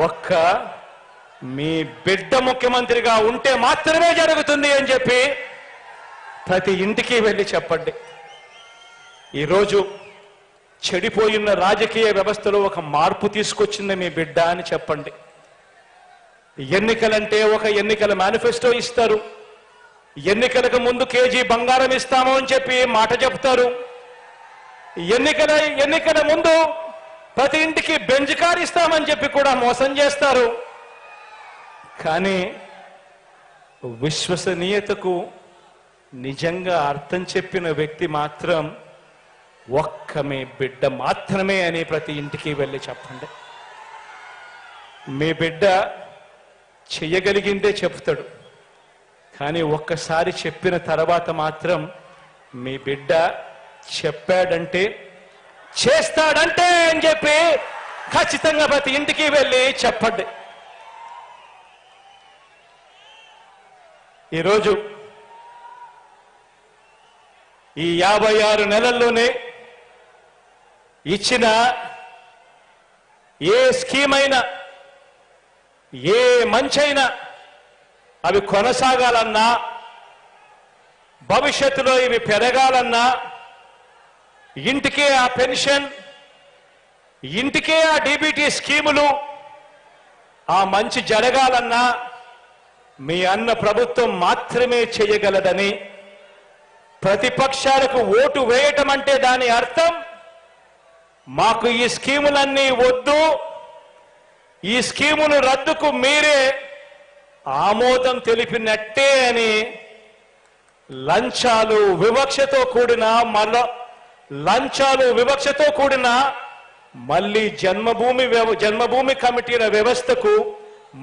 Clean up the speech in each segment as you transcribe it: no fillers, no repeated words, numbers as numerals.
ఒక్క మీ బిడ్డ ముఖ్యమంత్రిగా ఉంటే మాత్రమే జరుగుతుంది అని చెప్పి ప్రతి ఇంటికి వెళ్ళి చెప్పండి. ఈరోజు చెడిపోయిన రాజకీయ వ్యవస్థలో ఒక మార్పు తీసుకొచ్చింది మీ బిడ్డ అని చెప్పండి. ఎన్నికలంటే ఒక ఎన్నికల మేనిఫెస్టో ఇస్తారు. ఎన్నికలకు ముందు కేజీ బంగారం ఇస్తాము అని చెప్పి మాట చెప్తారు. ఎన్నికల ముందు ప్రతి ఇంటికి బెంజ్ కార్ ఇస్తామని చెప్పి కూడా మోసం చేస్తారు. కానీ విశ్వసనీయతకు నిజంగా అర్థం చెప్పిన వ్యక్తి మాత్రం ఒక్క మీ బిడ్డ మాత్రమే అని ప్రతి ఇంటికి వెళ్ళి చెప్పండి. మీ బిడ్డ చెయ్యగలిగిందే చెప్తాడు, కానీ ఒక్కసారి చెప్పిన తర్వాత మాత్రం మీ బిడ్డ చెప్పాడంటే చేస్తాడంటే అని చెప్పి ఖచ్చితంగా ప్రతి ఇంటికి వెళ్ళి చెప్పండి. ఈరోజు ఈ 56 నెలల్లోనే ఇచ్చిన ఏ స్కీమ్ అయినా ఏ మంచైనా అవి కొనసాగాలన్నా, భవిష్యత్తులో ఇవి పెరగాలన్నా, ఇంటికే ఆ పెన్షన్, ఇంటికే ఆ డీబీటీ స్కీములు, ఆ మంచి జరగాలన్నా మీ అన్న ప్రభుత్వం మాత్రమే చేయగలదని, ప్రతిపక్షాలకు ఓటు వేయటం అంటే దాని అర్థం మాకు ఈ స్కీములన్నీ వద్దు, ఈ స్కీములు రద్దుకు మీరే ఆమోదం తెలిపినట్టే అని లంచాలు వివక్షతో కూడిన మళ్ళీ జన్మభూమి కమిటీల వ్యవస్థకు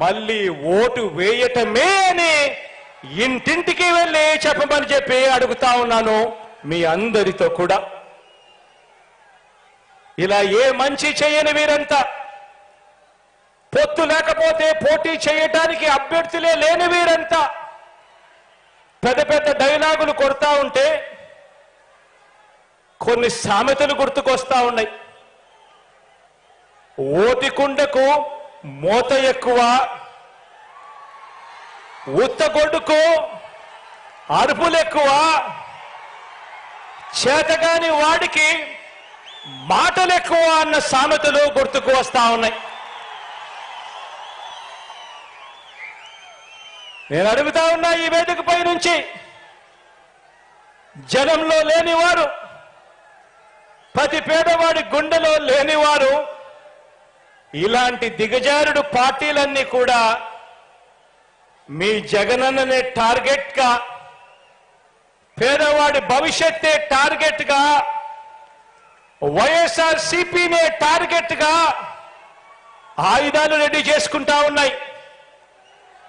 మళ్ళీ ఓటు వేయటమే అని ఇంటింటికి వెళ్ళి చెప్పమని చెప్పి అడుగుతా ఉన్నాను మీ అందరితో కూడా. ఇలా ఏ మంచి చేయని వీరంతా, పొత్తు లేకపోతే పోటీ చేయటానికి అభ్యర్థులే లేని వీరంతా పెద్ద పెద్ద డైలాగులు కొడతా ఉంటే కొన్ని సామెతలు గుర్తుకొస్తా ఉన్నాయి. ఓటికుండకు మోత ఎక్కువ, ఉత్తగొడ్డుకు అరుపులు ఎక్కువ, చేతగాని వాడికి మాటలు ఎక్కువ అన్న సామెతలు గుర్తుకు వస్తా ఉన్నాయి. నేను అడుగుతా ఉన్నా ఈ వేదికపై నుంచి, జనంలో లేనివారు, ప్రతి పేదవాడి గుండెలో లేనివారు, ఇలాంటి దిగజారుడు పార్టీలన్నీ కూడా మీ జగనన్ననే టార్గెట్ గా, పేదవాడి భవిష్యత్తే టార్గెట్ గా, వైఎస్ఆర్ సిపినే టార్గెట్ గా ఆయుధాలు రెడీ చేసుకుంటా ఉన్నాయి.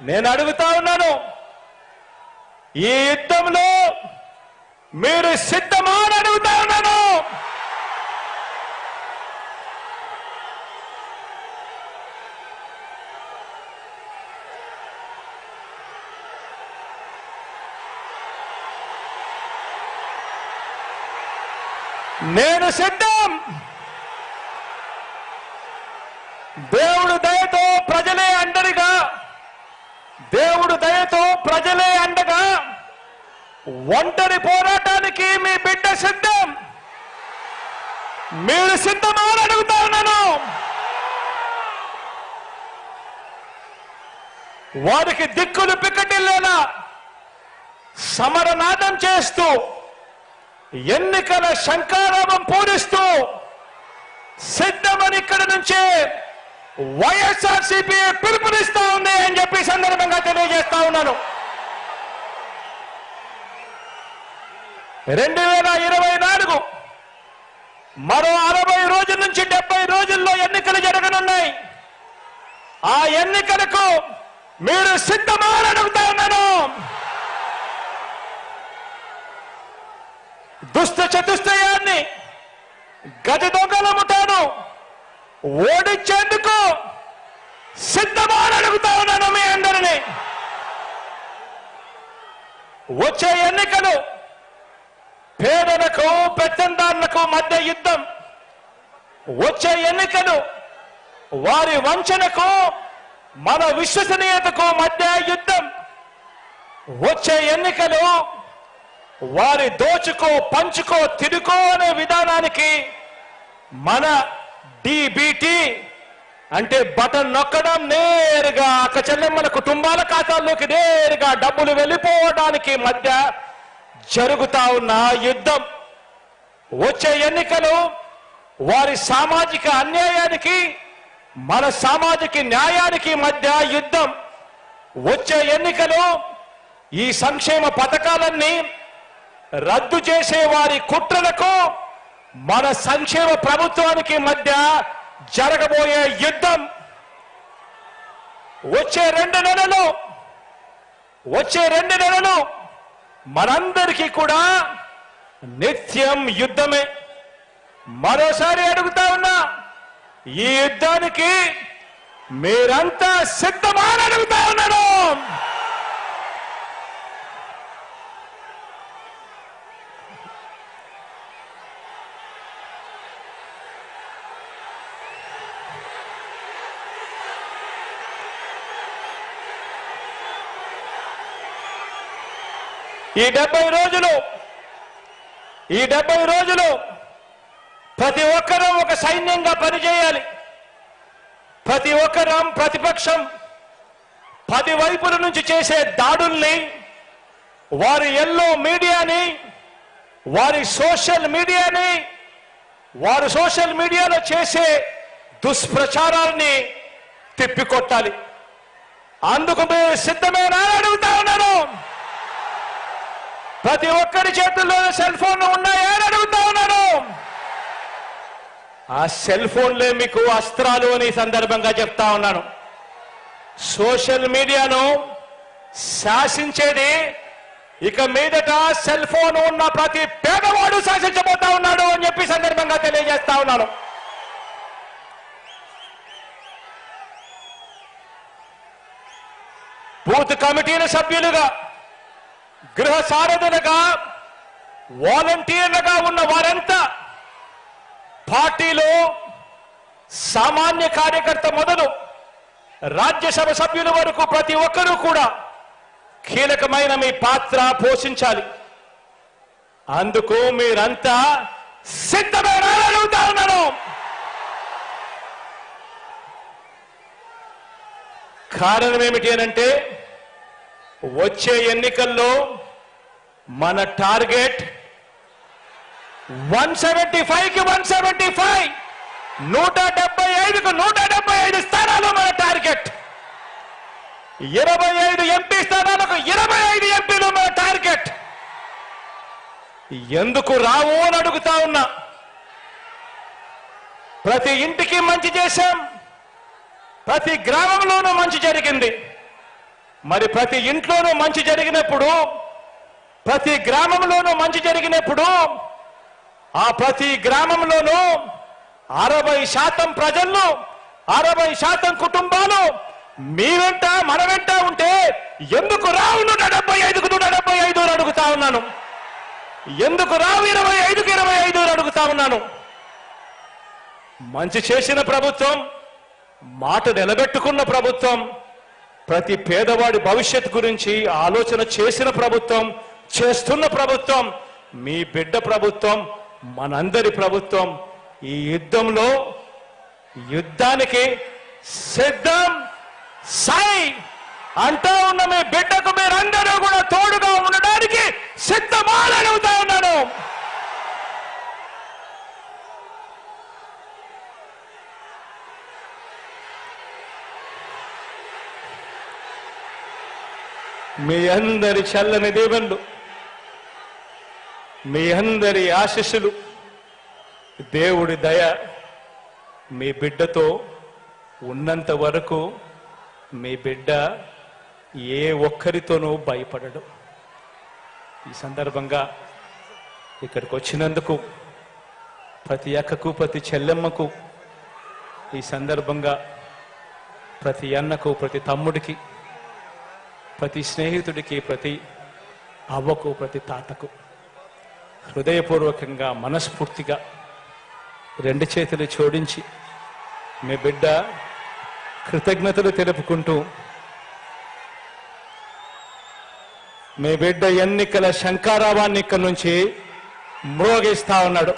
నేను అడుగుతా ఉన్నాను, ఈ యుద్ధంలో మీరు సిద్ధమా అని అడుగుతా ఉన్నాను. నేను సిద్ధం. దేవుడు దయతో ప్రజలే అండగా, దేవుడు దయతో ప్రజలే అండగా, ఒంటరి పోరాటానికి మీ బిడ్డ సిద్ధం. మీరు సిద్ధమా అని అడుగుతా ఉన్నాను. వారికి దిక్కులు పిక్కటిల్లేలా సమరనాదం చేస్తూ, ఎన్నికల శంఖారావం పూరిస్తూ సిద్ధమని ఇక్కడ నుంచే వైఎస్ఆర్సీపీ పిలుపునిస్తా ఉంది అని చెప్పి సందర్భంగా తెలియజేస్తా ఉన్నాను. 2024 మరో 60 రోజుల నుంచి 70 రోజుల్లో ఎన్నికలు జరగనున్నాయి. ఆ ఎన్నికలకు మీరు సిద్ధమా అని అడుగుతా ఉన్నాను. దుష్ట చతుష్టయాన్ని, గజ దొంగల ముఠాను ఓడించేందుకు సిద్ధమా అని అడుగుతా ఉన్నాను మీ అందరినీ. వచ్చే ఎన్నికలు పేదలకు పెత్తందారులకు మధ్య యుద్ధం. వచ్చే ఎన్నికలు వారి వంచనకు మన విశ్వసనీయతకు మధ్య యుద్ధం. వచ్చే ఎన్నికలు వారి దోచుకో పంచుకో తిరుకో అనే విధానానికి మన డిబిటి అంటే బటన్ నొక్కడం, నేరుగా అక్క చెల్లెమ్మల కుటుంబాల ఖాతాల్లోకి నేరుగా డబ్బులు వెళ్ళిపోవడానికి మధ్య జరుగుతా ఉన్న యుద్ధం. వచ్చే ఎన్నికలు వారి సామాజిక అన్యాయానికి మన సామాజిక న్యాయానికి మధ్య యుద్ధం. వచ్చే ఎన్నికలు ఈ సంక్షేమ పథకాలన్నీ రద్దు చేసే వారి కుట్రలకు మన సంక్షేమ ప్రభుత్వానికి మధ్య జరగబోయే యుద్ధం. వచ్చే రెండు నెలలు మనందరికీ కూడా నిత్యం యుద్ధమే. మరోసారి అడుగుతా ఉన్నా, ఈ యుద్ధానికి మీరంతా సిద్ధమా అని అడుగుతా ఉన్నాను. ఈ 70 రోజులు ప్రతి ఒక్కరూ ఒక సైన్యంగా పనిచేయాలి. ప్రతి ఒక్కరం ప్రతిపక్షం 10 వైపుల నుంచి చేసే దాడుల్ని, వారి ఎల్లో మీడియాని, వారి సోషల్ మీడియాలో చేసే దుష్ప్రచారాన్ని తిప్పికొట్టాలి. అందుకు మీరు సిద్ధమేనా అని అడుగుతా ఉన్నాను. ప్రతి ఒక్కరి చేతుల్లో సెల్ ఫోన్లు ఉన్నాయా అని అడుగుతా ఉన్నాను. ఆ సెల్ ఫోన్లే మీకు అస్త్రాలు అని సందర్భంగా చెప్తా ఉన్నాను. సోషల్ మీడియాను శాసించేది ఇక మీదట సెల్ ఫోన్ ఉన్న ప్రతి పేదవాడు శాసించబోతా ఉన్నాడు అని చెప్పి సందర్భంగా తెలియజేస్తా ఉన్నాను. బూత్ కమిటీల సభ్యులుగా, గృహ సారథులుగా, వాలంటీర్లుగా ఉన్న వారంతా పార్టీలో సామాన్య కార్యకర్త మొదలు రాజ్యసభ సభ్యుల వరకు ప్రతి ఒక్కరూ కూడా కీలకమైన మీ పాత్ర పోషించాలి. అందుకు మీరంతా సిద్ధమేనా అని అడుగుతా ఉన్నాను. కారణం ఏమిటి అనంటే, వచ్చే ఎన్నికల్లో మన టార్గెట్ 175కి 175, 175కు 175 స్థానాలు మన టార్గెట్. 25 ఎంపీ స్థానాలకు 25 ఎంపీలు మన టార్గెట్. ఎందుకు రావు అని అడుగుతా ఉన్నా. ప్రతి ఇంటికి మంచి చేశాం, ప్రతి గ్రామంలోనూ మంచి జరిగింది. మరి ప్రతి ఇంట్లోనూ మంచి జరిగినప్పుడు, ప్రతి గ్రామంలోనూ మంచి జరిగినప్పుడు, ఆ ప్రతి గ్రామంలోనూ 60% ప్రజలు, 60% కుటుంబాలు మీ వెంట మన వెంట ఉంటే ఎందుకు రావు 175కు 175 అని అడుగుతా ఉన్నాను. ఎందుకు రావు 25కు 25 అని అడుగుతా ఉన్నాను. మంచి చేసిన ప్రభుత్వం, మాట నిలబెట్టుకున్న ప్రభుత్వం, ప్రతి పేదవాడి భవిష్యత్తు గురించి ఆలోచన చేసిన ప్రభుత్వం, చేస్తున్న ప్రభుత్వం మీ బిడ్డ ప్రభుత్వం, మనందరి ప్రభుత్వం. ఈ యుద్ధానికి సిద్ధం సై అంటూ ఉన్న మీ బిడ్డకు మీరందరూ కూడా తోడుగా ఉండడానికి సిద్ధమా అని అడుగుతా ఉన్నాను. మీ అందరి చల్లని దీవెనలు, మీ అందరి ఆశీస్సులు, దేవుడి దయ మీ బిడ్డతో ఉన్నంత వరకు మీ బిడ్డ ఏ ఒక్కరితోనూ భయపడడు. ఈ సందర్భంగా ఇక్కడికి వచ్చినందుకు ప్రతి అక్కకు, ప్రతి చెల్లెమ్మకు, ఈ సందర్భంగా ప్రతి అన్నకు, ప్రతి తమ్ముడికి, ప్రతి స్నేహితుడికి, ప్రతి అవ్వకు, ప్రతి తాతకు హృదయపూర్వకంగా, మనస్ఫూర్తిగా 2 చేతులు జోడించి మీ బిడ్డ కృతజ్ఞతలు తెలుపుకుంటూ మీ బిడ్డ ఎన్నికల శంఖారావాన్ని ఇక్కడి నుంచి మ్రోగిస్తా ఉన్నాడు.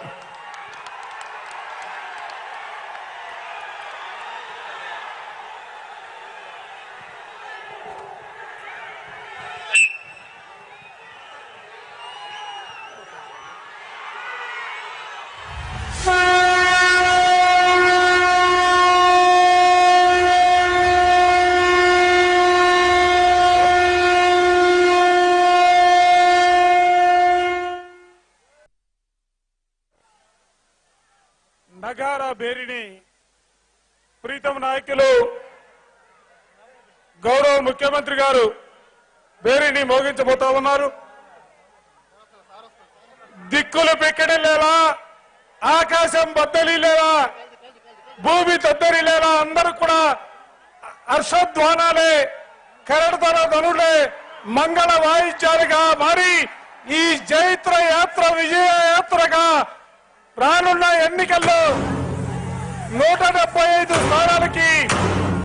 నగారా బేరిని ప్రీతం నాయకులు గౌరవ ముఖ్యమంత్రి గారు బేరిని మోగించబోతా ఉన్నారు. దిక్కులు పెక్కడలేలా, ఆకాశం బద్దలిలేలా, భూమి తద్దరిలేలా అందరూ కూడా హర్షధ్వానాలే, కరడతల ధనులే, మంగళ వాయిద్యాలుగా మారి ఈ జైత్ర యాత్ర విజయ యాత్రగా రానున్న ఎన్నికల్లో 175 స్థానాలకి